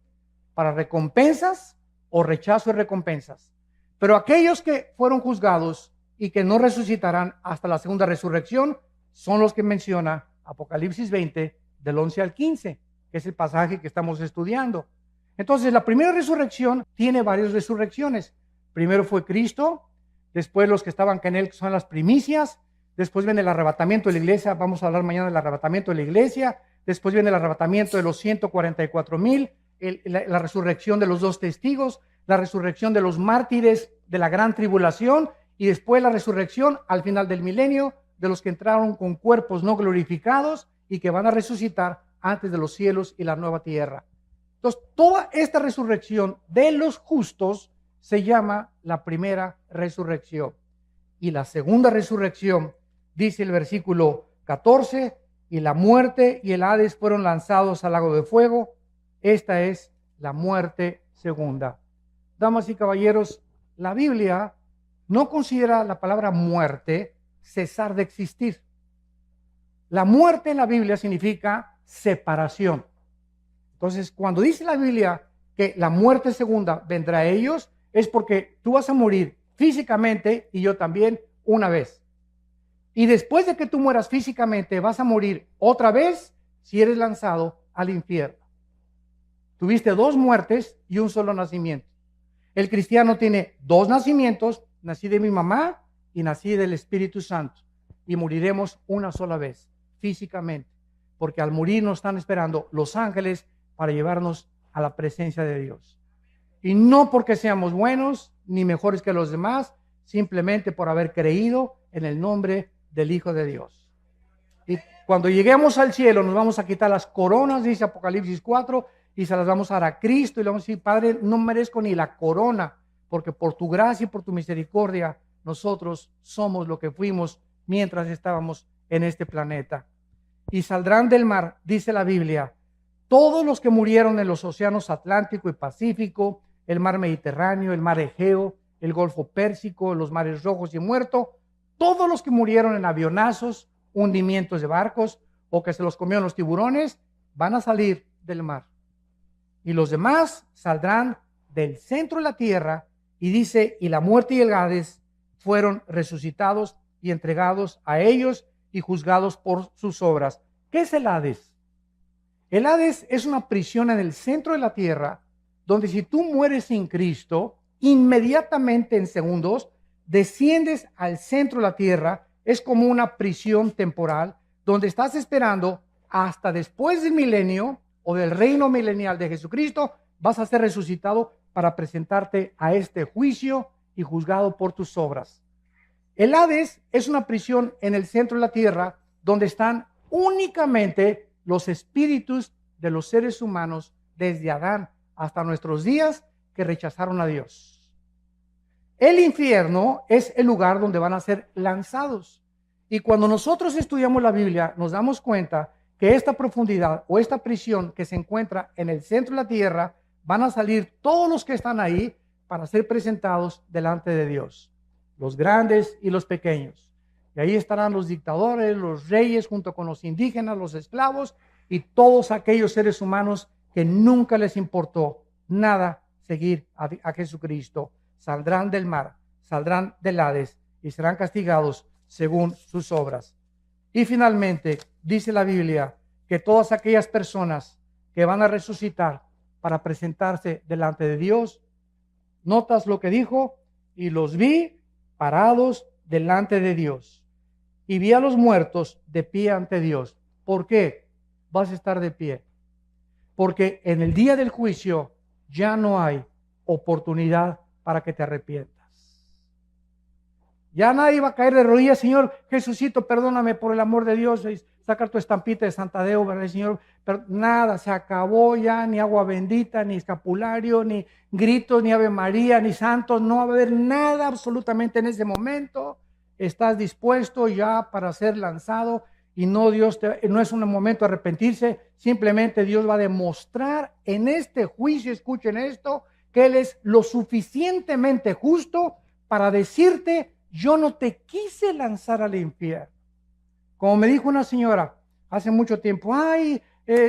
Para recompensas o rechazo de recompensas. Pero aquellos que fueron juzgados y que no resucitarán hasta la segunda resurrección, son los que menciona Apocalipsis 20, del 11 al 15, que es el pasaje que estamos estudiando. Entonces, la primera resurrección tiene varias resurrecciones. Primero fue Cristo, después los que estaban con él, que son las primicias, después viene el arrebatamiento de la iglesia, vamos a hablar mañana del arrebatamiento de la iglesia, después viene el arrebatamiento de los 144,000, la resurrección de los dos testigos, la resurrección de los mártires de la gran tribulación, y después la resurrección al final del milenio de los que entraron con cuerpos no glorificados y que van a resucitar antes de los cielos y la nueva tierra. Entonces, toda esta resurrección de los justos se llama la primera resurrección. Y la segunda resurrección, dice el versículo 14, y la muerte y el Hades fueron lanzados al lago de fuego. Esta es la muerte segunda. Damas y caballeros, la Biblia no considera la palabra muerte cesar de existir. La muerte en la Biblia significa separación. Entonces, cuando dice la Biblia que la muerte segunda vendrá a ellos, es porque tú vas a morir físicamente y yo también una vez. Y después de que tú mueras físicamente, vas a morir otra vez si eres lanzado al infierno. Tuviste 2 muertes y un solo nacimiento. El cristiano tiene 2 nacimientos, nací de mi mamá y nací del Espíritu Santo. Y moriremos una sola vez, físicamente, porque al morir nos están esperando los ángeles para llevarnos a la presencia de Dios. Y no porque seamos buenos ni mejores que los demás, simplemente por haber creído en el nombre del Hijo de Dios. Y cuando lleguemos al cielo nos vamos a quitar las coronas, dice Apocalipsis 4, y se las vamos a dar a Cristo y le vamos a decir: Padre, no merezco ni la corona, porque por tu gracia y por tu misericordia nosotros somos lo que fuimos mientras estábamos en este planeta. Y saldrán del mar, dice la Biblia, todos los que murieron en los océanos Atlántico y Pacífico, el mar Mediterráneo, el mar Egeo, el Golfo Pérsico, los mares Rojos y Muerto, todos los que murieron en avionazos, hundimientos de barcos o que se los comieron los tiburones, van a salir del mar. Y los demás saldrán del centro de la tierra, y dice: y la muerte y el Hades fueron resucitados y entregados a ellos y juzgados por sus obras. ¿Qué es el Hades? El Hades es una prisión en el centro de la tierra, donde si tú mueres sin Cristo, inmediatamente en segundos desciendes al centro de la tierra. Es como una prisión temporal, donde estás esperando hasta después del milenio o del reino milenial de Jesucristo. Vas a ser resucitado para presentarte a este juicio y juzgado por tus obras. El Hades es una prisión en el centro de la tierra, donde están únicamente los espíritus de los seres humanos desde Adán hasta nuestros días que rechazaron a Dios. El infierno es el lugar donde van a ser lanzados. Y cuando nosotros estudiamos la Biblia, nos damos cuenta que esta profundidad o esta prisión que se encuentra en el centro de la tierra, van a salir todos los que están ahí para ser presentados delante de Dios, los grandes y los pequeños. Y ahí estarán los dictadores, los reyes, junto con los indígenas, los esclavos y todos aquellos seres humanos que nunca les importó nada seguir a Jesucristo. Saldrán del mar, saldrán del Hades y serán castigados según sus obras. Y finalmente, dice la Biblia que todas aquellas personas que van a resucitar para presentarse delante de Dios, notas lo que dijo: y los vi parados delante de Dios, y vi a los muertos de pie ante Dios. ¿Por qué vas a estar de pie? Porque en el día del juicio ya no hay oportunidad para que te arrepientas. Ya nadie va a caer de rodillas: Señor Jesucito, perdóname por el amor de Dios, y sacar tu estampita de Santa Deo, ¿verdad, Señor? Pero nada, se acabó ya, ni agua bendita, ni escapulario, ni gritos, ni Ave María, ni santos. No va a haber nada absolutamente en ese momento. Estás dispuesto ya para ser lanzado, y no es un momento de arrepentirse. Simplemente Dios va a demostrar en este juicio, escuchen esto, que Él es lo suficientemente justo para decirte: yo no te quise lanzar al infierno. Como me dijo una señora hace mucho tiempo: ay,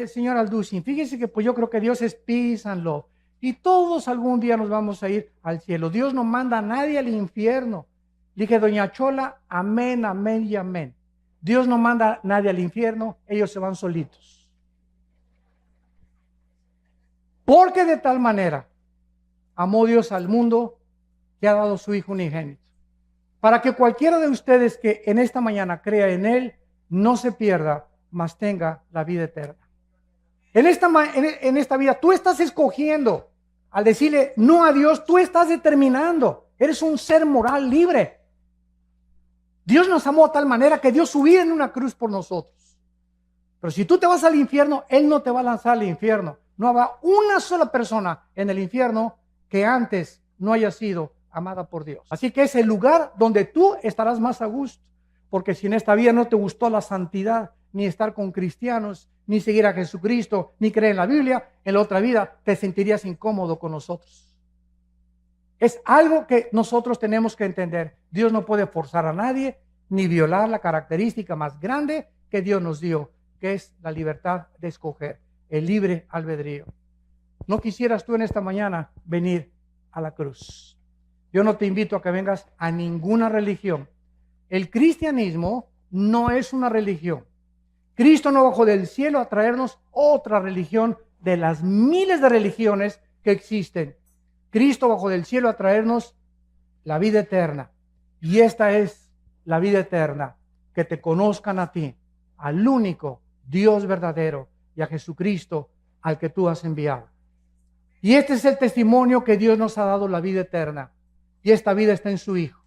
señor Alducin, fíjese que pues yo creo que Dios es peace and love, y todos algún día nos vamos a ir al cielo. Dios no manda a nadie al infierno. Dije: doña Chola, amén, amén y amén. Dios no manda a nadie al infierno, ellos se van solitos. Porque de tal manera amó Dios al mundo que ha dado su Hijo unigénito, para que cualquiera de ustedes que en esta mañana crea en Él no se pierda, mas tenga la vida eterna. En esta vida tú estás escogiendo. Al decirle no a Dios, tú estás determinando. Eres un ser moral libre. Dios nos amó de tal manera que dio su vida en una cruz por nosotros. Pero si tú te vas al infierno, Él no te va a lanzar al infierno. No habrá una sola persona en el infierno que antes no haya sido amada por Dios. Así que es el lugar donde tú estarás más a gusto. Porque si en esta vida no te gustó la santidad, ni estar con cristianos, ni seguir a Jesucristo, ni creer en la Biblia, en la otra vida te sentirías incómodo con nosotros. Es algo que nosotros tenemos que entender. Dios no puede forzar a nadie, ni violar la característica más grande que Dios nos dio, que es la libertad de escoger, el libre albedrío. ¿No quisieras tú en esta mañana venir a la cruz? Yo no te invito a que vengas a ninguna religión. El cristianismo no es una religión. Cristo no bajó del cielo a traernos otra religión de las miles de religiones que existen. Cristo bajó del cielo a traernos la vida eterna. Y esta es la vida eterna, que te conozcan a ti, al único Dios verdadero, y a Jesucristo al que tú has enviado. Y este es el testimonio que Dios nos ha dado, la vida eterna. Y esta vida está en su Hijo.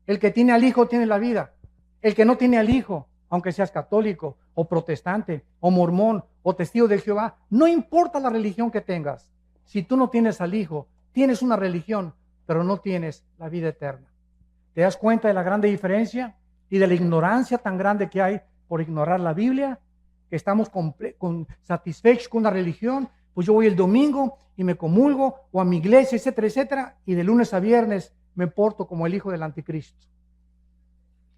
El que tiene al Hijo tiene la vida. El que no tiene al Hijo, aunque seas católico o protestante o mormón o testigo de Jehová, no importa la religión que tengas. Si tú no tienes al Hijo, tienes una religión, pero no tienes la vida eterna. ¿Te das cuenta de la grande diferencia y de la ignorancia tan grande que hay por ignorar la Biblia? Que estamos satisfechos con una religión. Pues yo voy el domingo y me comulgo, o a mi iglesia, etcétera, etcétera, y de lunes a viernes me porto como el hijo del anticristo.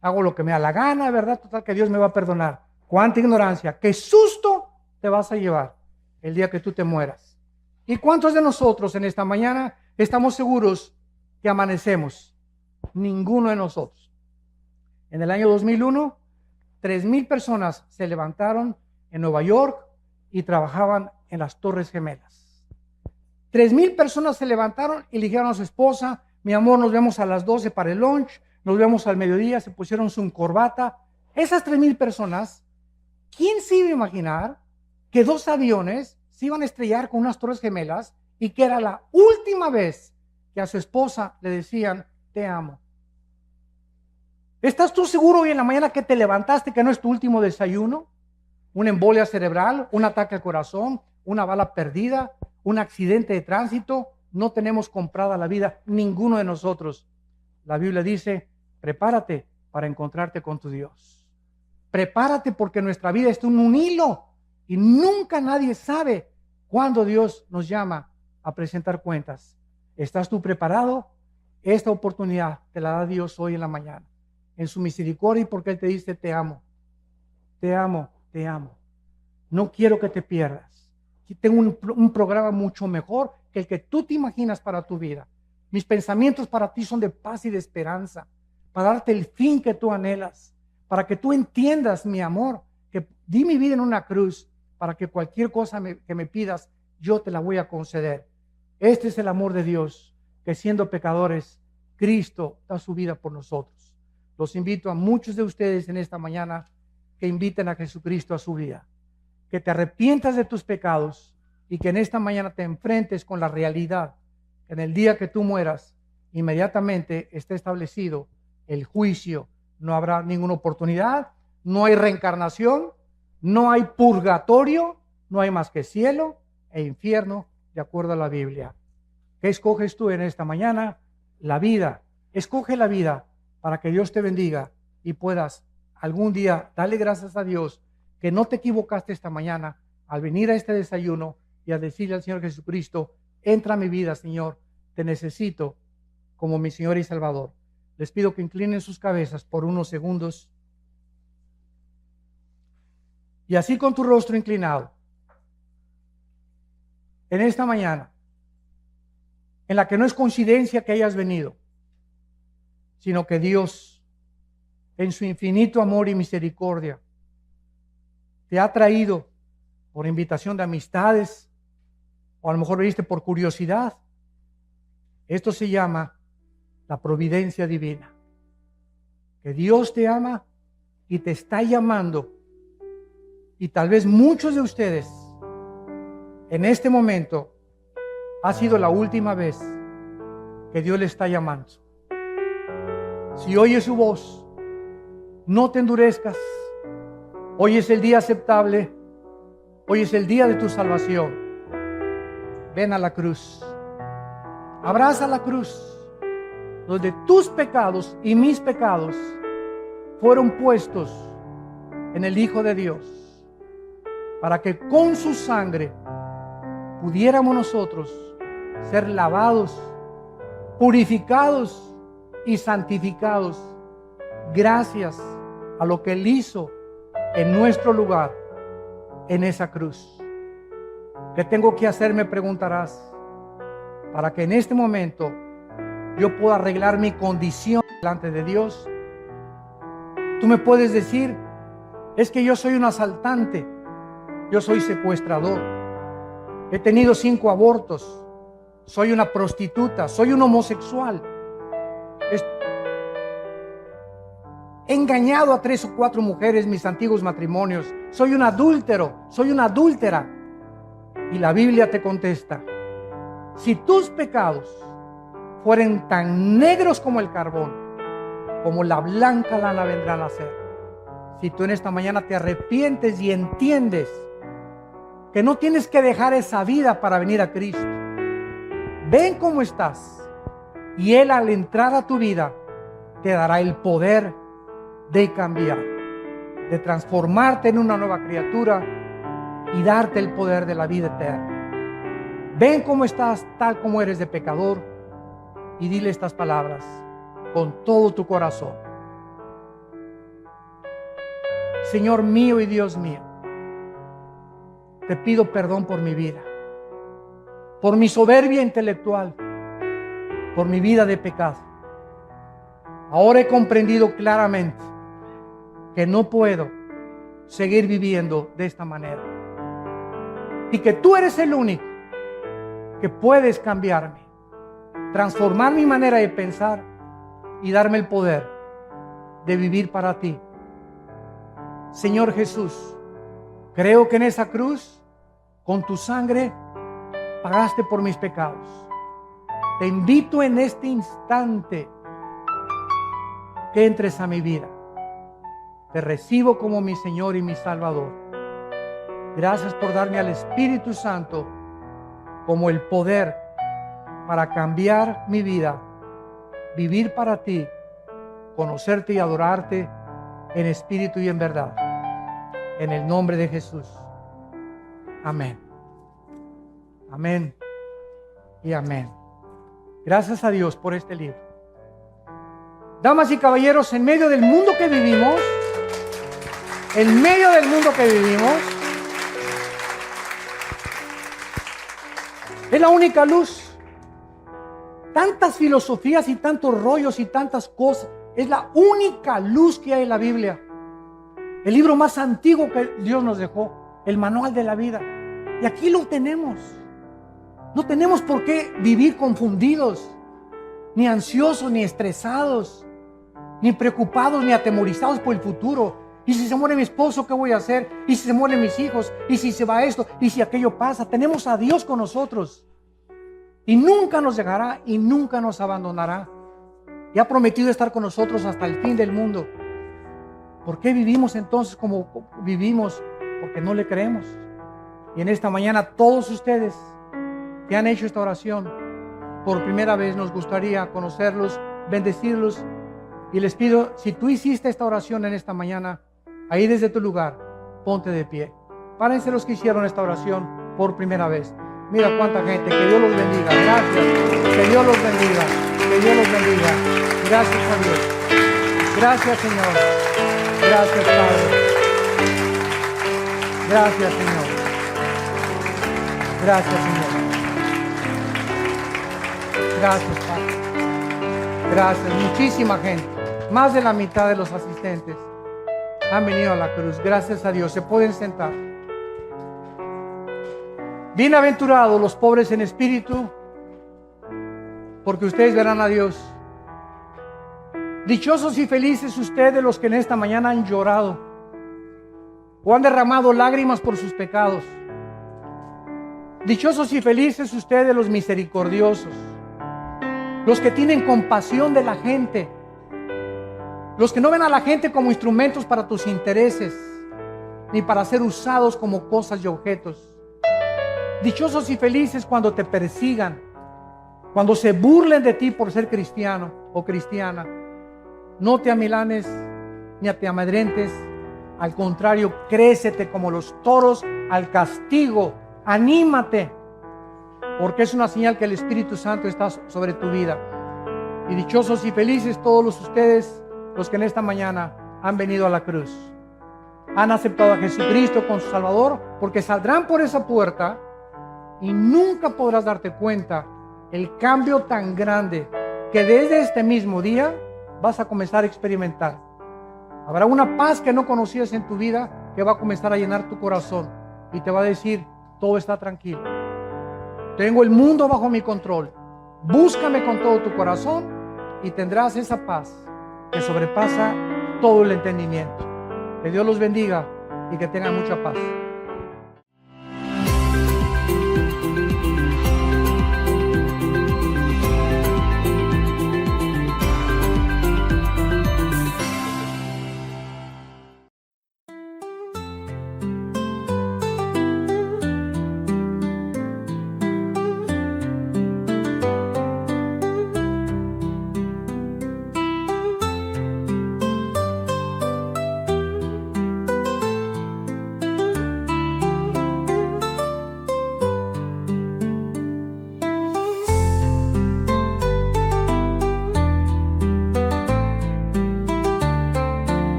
Hago lo que me da la gana, ¿verdad? Total, que Dios me va a perdonar. ¡Cuánta ignorancia! ¡Qué susto te vas a llevar el día que tú te mueras! ¿Y cuántos de nosotros en esta mañana estamos seguros que amanecemos? Ninguno de nosotros. En el año 2001, 3,000 personas se levantaron en Nueva York y trabajaban en las Torres Gemelas. 3,000 personas se levantaron y le dijeron a su esposa: mi amor, nos vemos a las 12 para el lunch, nos vemos al mediodía. Se pusieron su corbata. Esas 3,000 personas, ¿quién se iba a imaginar que 2 aviones se iban a estrellar con unas Torres Gemelas y que era la última vez que a su esposa le decían te amo? ¿Estás tú seguro hoy en la mañana que te levantaste que no es tu último desayuno? ¿Una embolia cerebral, un ataque al corazón, una bala perdida, un accidente de tránsito? No tenemos comprada la vida, ninguno de nosotros. La Biblia dice: prepárate para encontrarte con tu Dios. Prepárate, porque nuestra vida está en un hilo y nunca nadie sabe cuándo Dios nos llama a presentar cuentas. ¿Estás tú preparado? Esta oportunidad te la da Dios hoy en la mañana, en su misericordia, y porque Él te dice te amo, te amo, te amo. No quiero que te pierdas. Tengo un programa mucho mejor que el que tú te imaginas para tu vida. Mis pensamientos para ti son de paz y de esperanza, para darte el fin que tú anhelas, para que tú entiendas, mi amor, que di mi vida en una cruz para que cualquier cosa que me pidas, yo te la voy a conceder. Este es el amor de Dios, que siendo pecadores, Cristo da su vida por nosotros. Los invito a muchos de ustedes en esta mañana que inviten a Jesucristo a su vida, que te arrepientas de tus pecados y que en esta mañana te enfrentes con la realidad que en el día que tú mueras, inmediatamente esté establecido el juicio. No habrá ninguna oportunidad, no hay reencarnación, no hay purgatorio, no hay más que cielo e infierno, de acuerdo a la Biblia. ¿Qué escoges tú en esta mañana? La vida. Escoge la vida para que Dios te bendiga y puedas algún día darle gracias a Dios que no te equivocaste esta mañana al venir a este desayuno y a decirle al Señor Jesucristo: entra a mi vida, Señor, te necesito como mi Señor y Salvador. Les pido que inclinen sus cabezas por unos segundos. Y así, con tu rostro inclinado, en esta mañana, en la que no es coincidencia que hayas venido, sino que Dios, en su infinito amor y misericordia, te ha traído por invitación de amistades, o a lo mejor viniste por curiosidad. Esto se llama la providencia divina. Que Dios te ama y te está llamando. Y tal vez muchos de ustedes en este momento ha sido la última vez que Dios le está llamando. Si oyes su voz, no te endurezcas. Hoy es el día aceptable. Hoy es el día de tu salvación. Ven a la cruz. Abraza la cruz, donde tus pecados y mis pecados fueron puestos en el Hijo de Dios, para que con su sangre pudiéramos nosotros ser lavados, purificados y santificados, gracias a lo que Él hizo en nuestro lugar, en esa cruz. ¿Qué tengo que hacer?, me preguntarás, para que en este momento yo pueda arreglar mi condición delante de Dios. Tú me puedes decir, es que yo soy un asaltante, yo soy secuestrador, he tenido 5 abortos, soy una prostituta, soy un homosexual, he engañado a 3 o 4 mujeres mis antiguos matrimonios, soy un adúltero, soy una adúltera. Y la Biblia te contesta, si tus pecados fueren tan negros como el carbón, como la blanca lana vendrán a ser. Si tú en esta mañana te arrepientes y entiendes que no tienes que dejar esa vida para venir a Cristo, ven cómo estás y Él, al entrar a tu vida, te dará el poder de cambiar, de transformarte en una nueva criatura y darte el poder de la vida eterna. Ven cómo estás, tal como eres de pecador, y dile estas palabras con todo tu corazón. Señor mío y Dios mío, te pido perdón por mi vida, por mi soberbia intelectual, por mi vida de pecado. Ahora he comprendido claramente que no puedo seguir viviendo de esta manera, y que tú eres el único que puedes cambiarme, transformar mi manera de pensar y darme el poder de vivir para ti. Señor Jesús, creo que en esa cruz, con tu sangre, pagaste por mis pecados. Te invito en este instante que entres a mi vida. Te recibo como mi Señor y mi Salvador. Gracias por darme al Espíritu Santo como el poder para cambiar mi vida, vivir para ti, conocerte y adorarte en espíritu y en verdad. En el nombre de Jesús. Amén. Amén y amén. Gracias a Dios por este libro. Damas y caballeros, en medio del mundo que vivimos, es la única luz. Tantas filosofías y tantos rollos y tantas cosas, es la única luz que hay en la Biblia. El libro más antiguo que Dios nos dejó, el manual de la vida. Y aquí lo tenemos. No tenemos por qué vivir confundidos, ni ansiosos, ni estresados, ni preocupados, ni atemorizados por el futuro. ¿Y si se muere mi esposo, qué voy a hacer? ¿Y si se mueren mis hijos? ¿Y si se va esto? ¿Y si aquello pasa? Tenemos a Dios con nosotros. Y nunca nos dejará y nunca nos abandonará. Y ha prometido estar con nosotros hasta el fin del mundo. ¿Por qué vivimos entonces como vivimos? Porque no le creemos. Y en esta mañana todos ustedes que han hecho esta oración por primera vez, nos gustaría conocerlos, bendecirlos. Y les pido, si tú hiciste esta oración en esta mañana, ahí desde tu lugar, ponte de pie. Párense los que hicieron esta oración por primera vez. Mira cuánta gente, que Dios los bendiga. Gracias, que Dios los bendiga, que Dios los bendiga. Gracias a Dios. Gracias, Señor. Gracias, Padre. Gracias, Señor. Gracias, Señor. Gracias, Padre. Gracias, muchísima gente. Más de la mitad de los asistentes han venido a la cruz. Gracias a Dios. Se pueden sentar. Bienaventurados los pobres en espíritu, porque ustedes verán a Dios. Dichosos y felices ustedes los que en esta mañana han llorado o han derramado lágrimas por sus pecados. Dichosos y felices ustedes los misericordiosos, los que tienen compasión de la gente, los que no ven a la gente como instrumentos para tus intereses, ni para ser usados como cosas y objetos. Dichosos y felices cuando te persigan, cuando se burlen de ti por ser cristiano o cristiana. No te amilanes ni te amedrentes, al contrario, crécete como los toros al castigo. Anímate, porque es una señal que el Espíritu Santo está sobre tu vida. Y dichosos y felices todos ustedes, los que en esta mañana han venido a la cruz, han aceptado a Jesucristo con su Salvador, porque saldrán por esa puerta y nunca podrás darte cuenta el cambio tan grande que desde este mismo día vas a comenzar a experimentar. Habrá una paz que no conocías en tu vida que va a comenzar a llenar tu corazón y te va a decir, todo está tranquilo. Tengo el mundo bajo mi control. Búscame con todo tu corazón y tendrás esa paz que sobrepasa todo el entendimiento. Que Dios los bendiga y que tengan mucha paz.